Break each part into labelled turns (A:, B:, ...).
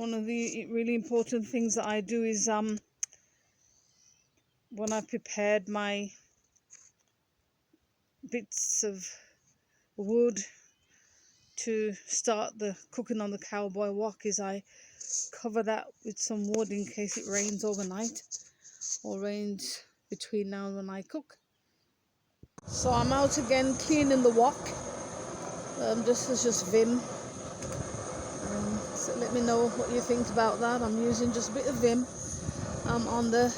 A: One of the really important things that I do is when I've prepared my bits of wood to start the cooking on the Cowboy Wok, is I cover that with some wood in case it rains overnight or rains between now and when I cook. So I'm out again cleaning the wok. This is just Vim. So let me know what you think about that. I'm using just a bit of Vim on the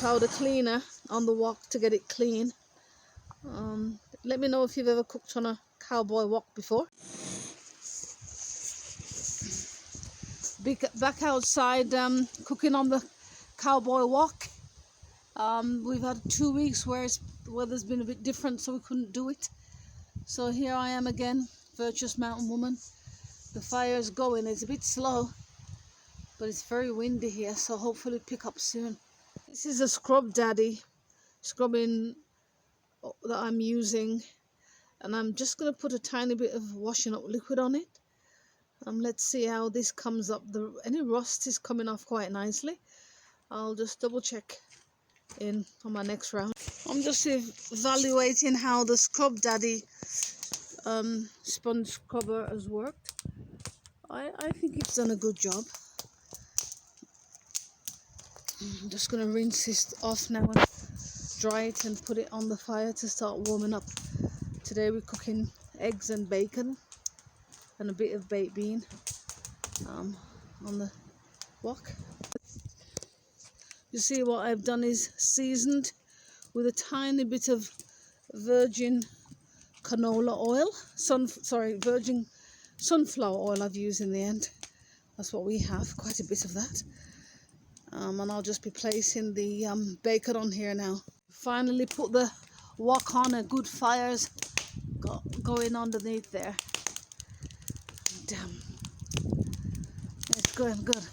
A: powder cleaner on the wok to get it clean. Let me know if you've ever cooked on a Cowboy Wok before. Back outside cooking on the Cowboy Wok. We've had 2 weeks where the weather's been a bit different, so we couldn't do it. So here I am again, Virtuous Mountain Woman. The fire's going. It's a bit slow, but it's very windy here, so hopefully it'll pick up soon. This is a Scrub Daddy scrubbing that I'm using, and I'm just going to put a tiny bit of washing up liquid on it. Let's see how this comes up. Any rust is coming off quite nicely. I'll just double check in on my next round. I'm just evaluating how the Scrub Daddy sponge scrubber has worked. I think it's done a good job. I'm just going to rinse this off now and dry it and put it on the fire to start warming up. Today we're cooking eggs and bacon and a bit of baked bean on the wok. You see what I've done is seasoned with a tiny bit of virgin canola oil, virgin sunflower oil I've used in the end. That's what we have, quite a bit of that. And I'll just be placing the bacon on here now. Finally put the wok on, a good fire's going underneath there. Damn, it's going good.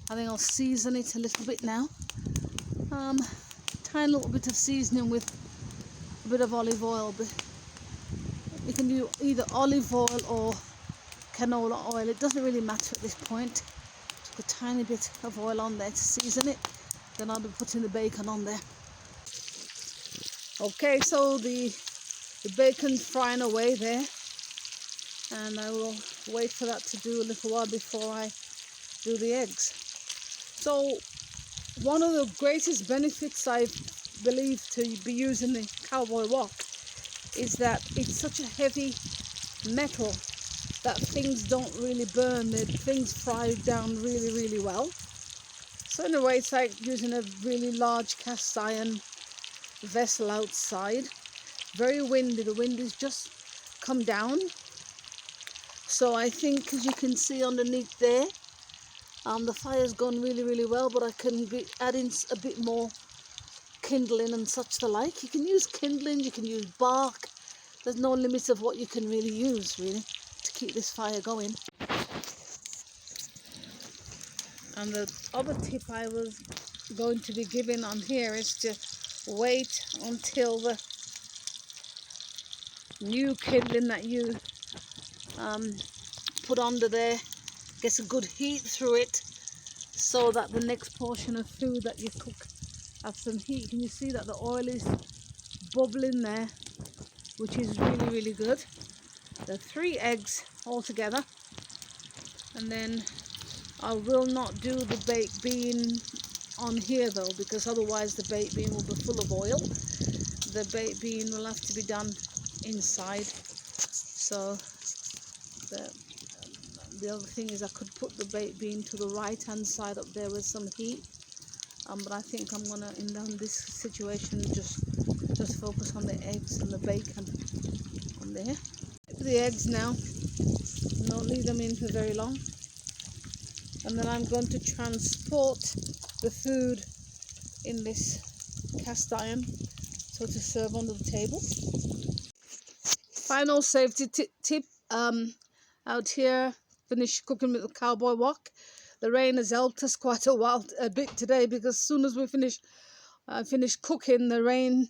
A: I think I'll season it a little bit now. Tiny little bit of seasoning with a bit of olive oil. But you can do either olive oil or canola oil. It doesn't really matter at this point. Just a tiny bit of oil on there to season it. Then I'll be putting the bacon on there. Okay, so the bacon's frying away there, and I will wait for that to do a little while before I do the eggs. So one of the greatest benefits I believe to be using the Cowboy Wok is that it's such a heavy metal that things don't really burn. Things fry down really, really well. So in a way, it's like using a really large cast iron vessel outside. Very windy. The wind has just come down. So I think, as you can see underneath there, the fire's gone really, really well, but I can be adding a bit more kindling and such the like. You can use kindling, you can use bark. There's no limit of what you can really use, really, to keep this fire going. And the other tip I was going to be giving on here is to wait until the new kindling that you put under there gets a good heat through it, so that the next portion of food that you cook has some heat. Can you see that the oil is bubbling there, which is really, really good. There are 3 eggs altogether, and then I will not do the baked bean on here though, because otherwise the baked bean will be full of oil. The baked bean will have to be done inside. So the other thing is I could put the baked bean to the right hand side up there with some heat, but I think I'm gonna, in this situation, just focus on the eggs and the bacon on there. The eggs now, don't leave them in for very long, and then I'm going to transport the food in this cast iron so to serve under the table. Final safety tip, out here, finished cooking with the Cowboy Wok. The rain has helped us quite a bit today, because as soon as we finished cooking, the rain,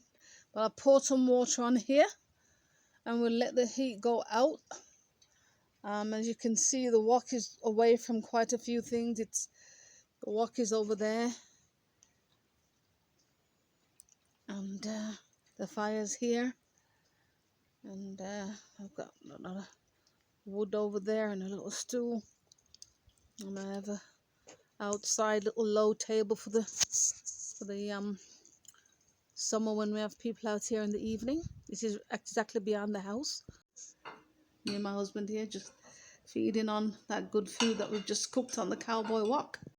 A: but I poured some water on here and we'll let the heat go out. As you can see, the wok is away from quite a few things. The wok is over there, and the fire's here, and I've got another wood over there and a little stool, and I have a outside little low table for the summer when we have people out here in the evening. This is exactly beyond the house. Me and my husband here just feeding on that good food that we've just cooked on the Cowboy Wok.